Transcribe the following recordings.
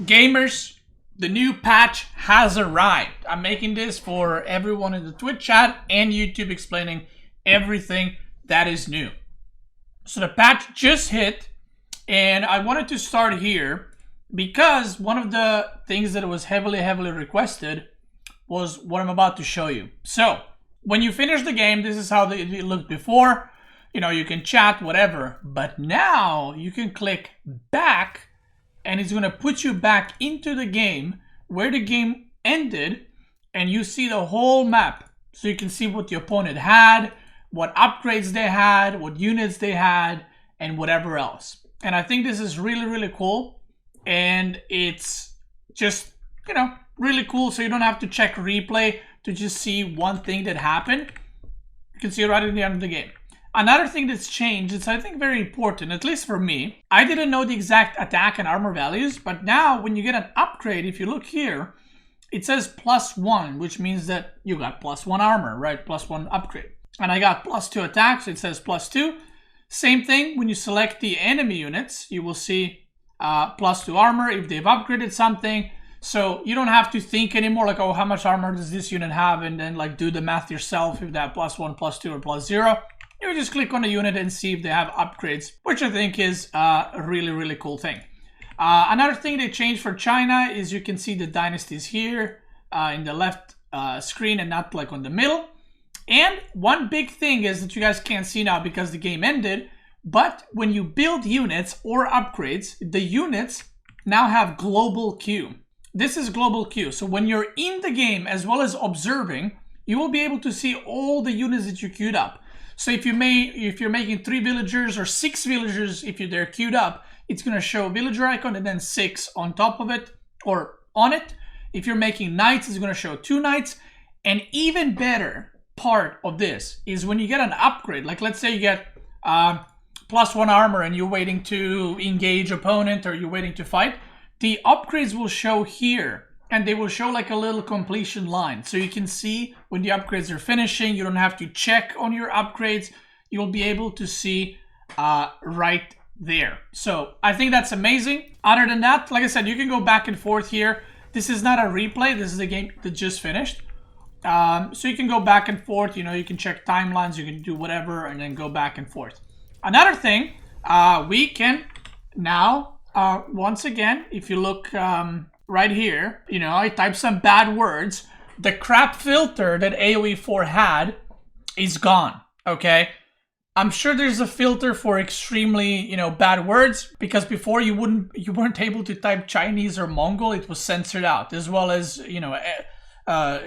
Gamers, the new patch has arrived. I'm making this for everyone in the Twitch chat and YouTube, explaining everything that is new. So the patch just hit, and I wanted to start here because one of the things that was heavily requested was what I'm about to show you. So when you finish the game, this is how it looked before. You know, you can chat, whatever, but now you can click back and it's going to put you back into the game where the game ended, and you see the whole map. So you can see what the opponent had, what upgrades they had, what units they had, and whatever else. And I think this is really cool, and it's just, you know, really cool, so you don't have to check replay to just see one thing that happened. You can see it right at the end of the game. Another thing that's changed, it's I think very important, at least for me. I didn't know the exact attack and armor values, but now when you get an upgrade, if you look here, it says +1, which means that you got +1 armor, right? +1 upgrade. And I got +2 attacks, it says +2. Same thing, when you select the enemy units, you will see +2 armor if they've upgraded something. So you don't have to think anymore like, oh, how much armor does this unit have? And then like do the math yourself if they have +1, +2, or +0. You just click on the unit and see if they have upgrades, which I think is a really cool thing. Another thing they changed for China is you can see the dynasties here in the left screen and not like on the middle. And one big thing is that you guys can't see now because the game ended, but when you build units or upgrades, the units now have global queue. This is global queue. So when you're in the game as well as observing, you will be able to see all the units that you queued up. So if you're making 3 villagers or 6 villagers, if they're queued up, it's going to show a villager icon and then 6 on top of it or on it. If you're making knights, it's going to show 2 knights. And even better part of this is when you get an upgrade, like let's say you get +1 armor and you're waiting to engage opponent or you're waiting to fight, the upgrades will show here. And they will show like a little completion line. So you can see when the upgrades are finishing, you don't have to check on your upgrades. You'll be able to see right there. So I think that's amazing. Other than that, like I said, you can go back and forth here. This is not a replay. This is a game that just finished. So you can go back and forth. You know, you can check timelines. You can do whatever and then go back and forth. Another thing, we can now, once again, if you look... right here, you know, I type some bad words. The crap filter that AOE4 had is gone, okay? I'm sure there's a filter for extremely, you know, bad words, because before you weren't able to type Chinese or Mongol. It was censored out, as well as, you know,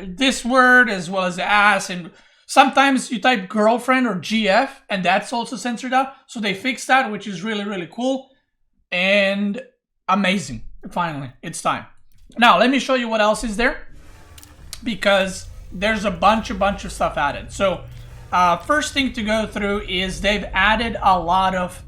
this word, as well as ass, and sometimes you type girlfriend or GF, and that's also censored out. So they fixed that, which is really cool and amazing. Finally, it's time. Now, let me show you what else is there, because there's a bunch of stuff added. So, first thing to go through is they've added a lot of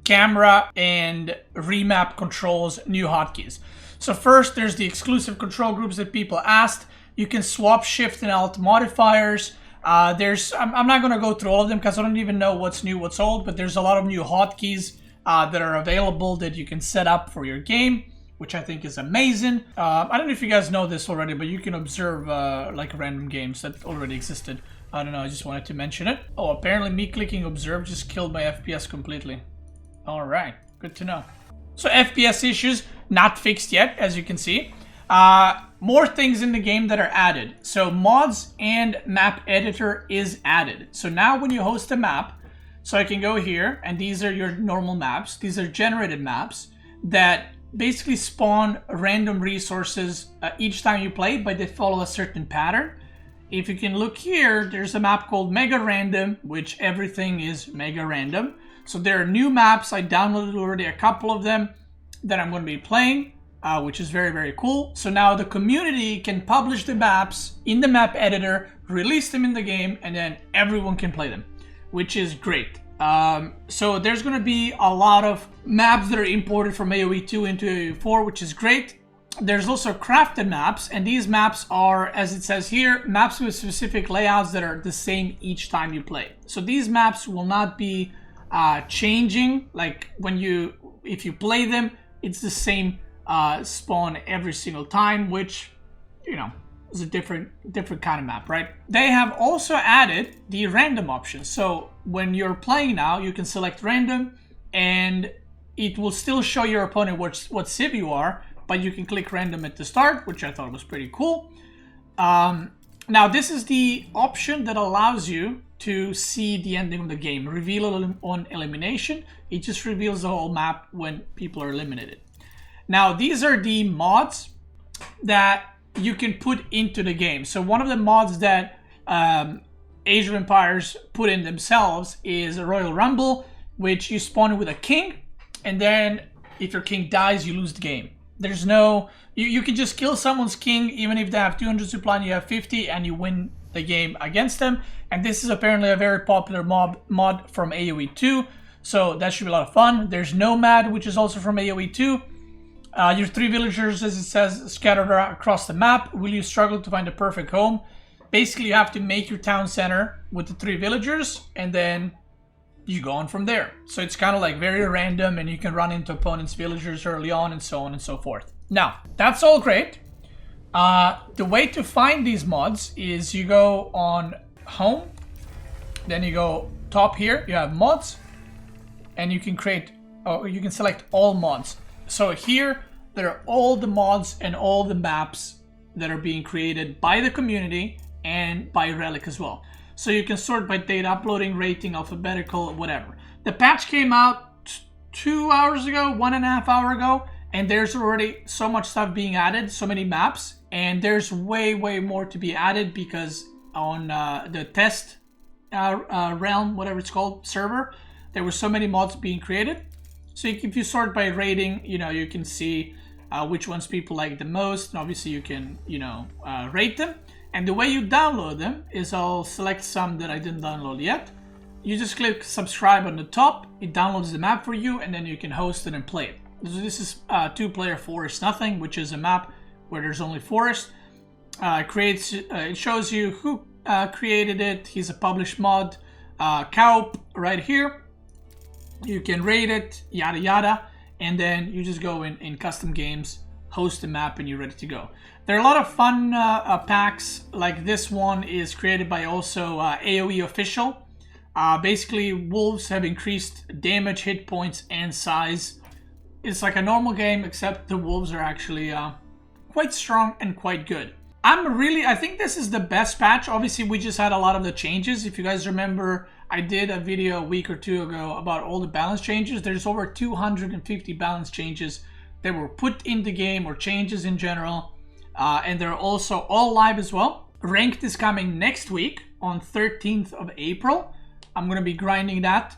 camera and remap controls, new hotkeys. So first, there's the exclusive control groups that people asked. You can swap shift and alt modifiers. I'm not going to go through all of them because I don't even know what's new, what's old, but there's a lot of new hotkeys that are available that you can set up for your game, which I think is amazing. I don't know if you guys know this already, but you can observe like random games that already existed. I don't know, I just wanted to mention it. Oh, apparently me clicking observe just killed my FPS completely. All right, good to know. So FPS issues not fixed yet, as you can see. More things in the game that are added. So mods and map editor is added. So now when you host a map, so I can go here, and these are your normal maps. These are generated maps that basically spawn random resources each time you play, but they follow a certain pattern. If you can look here, there's a map called Mega Random, which everything is mega random. So there are new maps. I downloaded already a couple of them that I'm going to be playing, which is very cool. So now the community can publish the maps in the map editor, release them in the game, and then everyone can play them, which is great. So there's going to be a lot of maps that are imported from AOE2 into AOE4, which is great. There's also crafted maps, and these maps are, as it says here, maps with specific layouts that are the same each time you play. So these maps will not be changing, like if you play them, it's the same spawn every single time, which, you know, is a different kind of map, right? They have also added the random option. So when you're playing now, you can select random and it will still show your opponent what civ you are, but you can click random at the start, which I thought was pretty cool. Now this is the option that allows you to see the ending of the game. Reveal on elimination. It just reveals the whole map when people are eliminated. Now these are the mods that you can put into the game. So one of the mods that Age of Empires put in themselves is a Royal Rumble, which you spawn with a king, and then if your king dies, you lose the game. There's no... You can just kill someone's king, even if they have 200 supply and you have 50, and you win the game against them. And this is apparently a very popular mod from AOE2, so that should be a lot of fun. There's Nomad, which is also from AOE2. Your 3 villagers, as it says, scattered across the map. Will you struggle to find a perfect home? Basically, you have to make your town center with the 3 villagers, and then you go on from there. So it's kind of like very random, and you can run into opponents' villagers early on, and so on and so forth. Now, that's all great. The way to find these mods is you go on Home, then you go top here, you have mods, and you can create, or you can select all mods. So here, there are all the mods and all the maps that are being created by the community and by Relic as well. So you can sort by date, uploading, rating, alphabetical, whatever. The patch came out 2 hours ago, 1.5 hours ago, and there's already so much stuff being added, so many maps, and there's way more to be added because on the test realm, whatever it's called, server, there were so many mods being created. So if you sort by rating, you know, you can see which ones people like the most, and obviously you can, you know, rate them. And the way you download them is, I'll select some that I didn't download yet. You just click subscribe on the top, it downloads the map for you, and then you can host it and play it. So this is 2-player Forest Nothing, which is a map where there's only forest. It shows you who created it. He's a published mod. Cowp right here. You can rate it, yada yada, and then you just go in custom games, host the map, and you're ready to go. There are a lot of fun packs, like this one is created by also AOE Official. Basically, wolves have increased damage, hit points, and size. It's like a normal game, except the wolves are actually quite strong and quite good. I think this is the best patch. Obviously, we just had a lot of the changes. If you guys remember, I did a video a week or two ago about all the balance changes. There's over 250 balance changes that were put in the game, or changes in general. And they're also all live as well. Ranked is coming next week on 13th of April. I'm going to be grinding that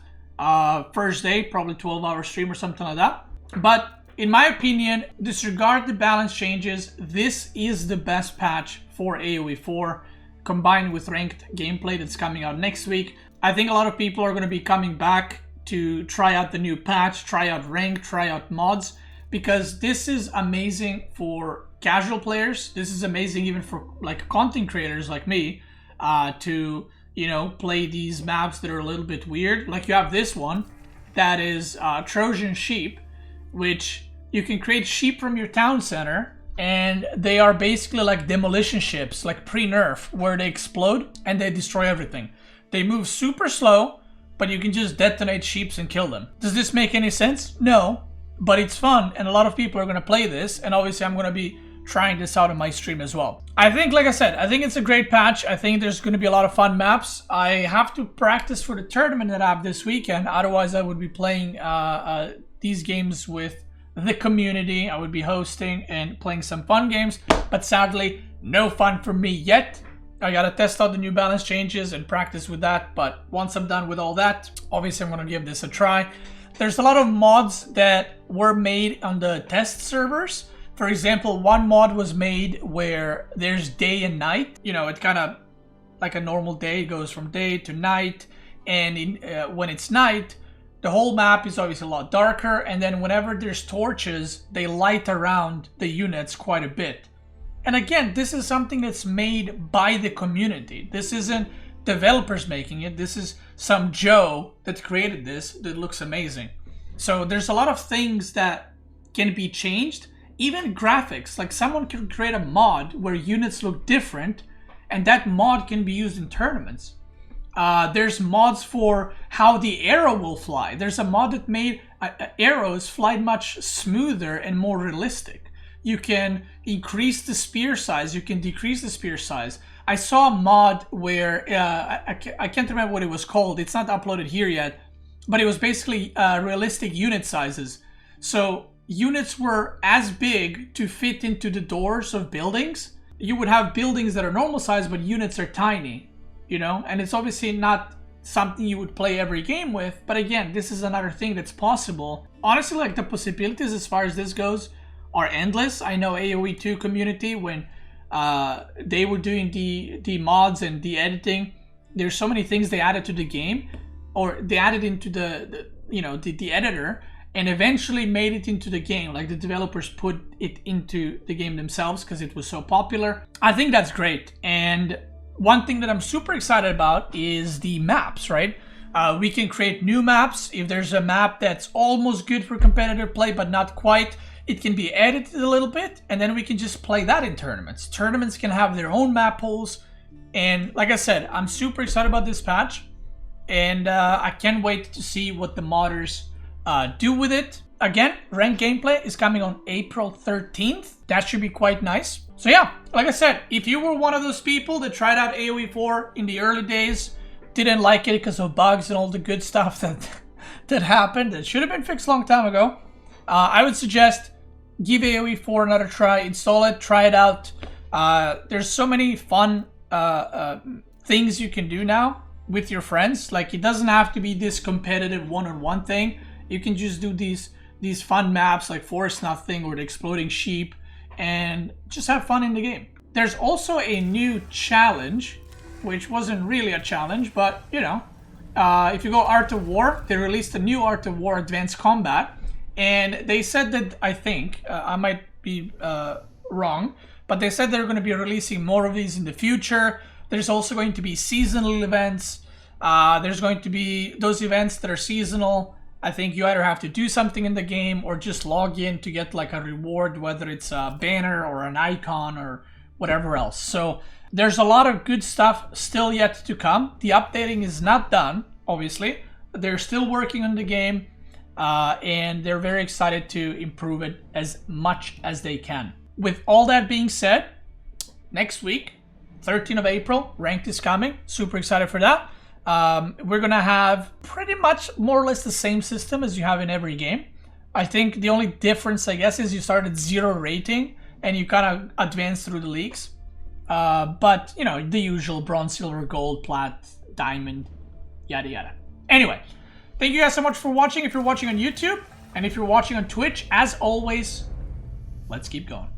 first day, probably 12-hour stream or something like that. But in my opinion, disregard the balance changes. This is the best patch for AOE4 combined with ranked gameplay that's coming out next week. I think a lot of people are going to be coming back to try out the new patch, try out ranked, try out mods, because this is amazing for casual players. This is amazing even for like content creators like me to, you know, play these maps that are a little bit weird. Like you have this one that is Trojan Sheep, which you can create sheep from your town center, and they are basically like demolition ships, like pre-nerf, where they explode and they destroy everything. They move super slow, but you can just detonate sheeps and kill them. Does this make any sense? No, but it's fun, and a lot of people are going to play this, and obviously I'm going to be trying this out on my stream as well. I think, like I said, I think it's a great patch. I think there's going to be a lot of fun maps. I have to practice for the tournament that I have this weekend, otherwise I would be playing these games with the community. I would be hosting and playing some fun games, but sadly, no fun for me yet. I gotta test out the new balance changes and practice with that, but once I'm done with all that, obviously I'm gonna give this a try. There's a lot of mods that were made on the test servers. For example, one mod was made where there's day and night. You know, it kind of like a normal day goes from day to night, and when it's night, the whole map is obviously a lot darker, and then whenever there's torches, they light around the units quite a bit. And again, this is something that's made by the community. This isn't developers making it. This is some Joe that created this that looks amazing. So there's a lot of things that can be changed, even graphics. Like someone can create a mod where units look different, and that mod can be used in tournaments. There's mods for how the arrow will fly. There's a mod that made arrows fly much smoother and more realistic. You can increase the spear size, you can decrease the spear size. I saw a mod where, I can't remember what it was called, it's not uploaded here yet, but it was basically realistic unit sizes. So units were as big to fit into the doors of buildings. You would have buildings that are normal size, but units are tiny, you know? And it's obviously not something you would play every game with, but again, this is another thing that's possible. Honestly, like the possibilities as far as this goes are endless. I know AOE2 community, when they were doing the mods and the editing, there's so many things they added to the game, or they added into the editor, and eventually made it into the game. Like the developers put it into the game themselves because it was so popular. I think that's great. And one thing that I'm super excited about is the maps, right? We can create new maps. If there's a map that's almost good for competitive play but not quite, it can be edited a little bit, and then we can just play that in tournaments. Tournaments can have their own map pools, and like I said, I'm super excited about this patch, and I can't wait to see what the modders do with it. Again, ranked gameplay is coming on April 13th. That should be quite nice. So yeah, like I said, if you were one of those people that tried out AOE4 in the early days, didn't like it because of bugs and all the good stuff that happened, that should have been fixed a long time ago, I would suggest give AOE4 another try, install it, try it out. There's so many fun things you can do now with your friends. Like, it doesn't have to be this competitive one-on-one thing. You can just do these fun maps like Forest Nothing or the Exploding Sheep and just have fun in the game. There's also a new challenge, which wasn't really a challenge, but you know, if you go Art of War, they released a new Art of War Advanced Combat. And they said that, I think, I might be wrong, but they said they're going to be releasing more of these in the future. There's also going to be seasonal events. There's going to be those events that are seasonal. I think you either have to do something in the game or just log in to get like a reward, whether it's a banner or an icon or whatever else. So there's a lot of good stuff still yet to come. The updating is not done, obviously. They're still working on the game. And they're very excited to improve it as much as they can. With all that being said, next week, 13th of April, Ranked is coming. Super excited for that. We're going to have pretty much more or less the same system as you have in every game. I think the only difference, I guess, is you start at 0 rating and you kind of advance through the leagues. But, you know, the usual bronze, silver, gold, plat, diamond, yada yada. Anyway. Thank you guys so much for watching if you're watching on YouTube, and if you're watching on Twitch, as always, let's keep going.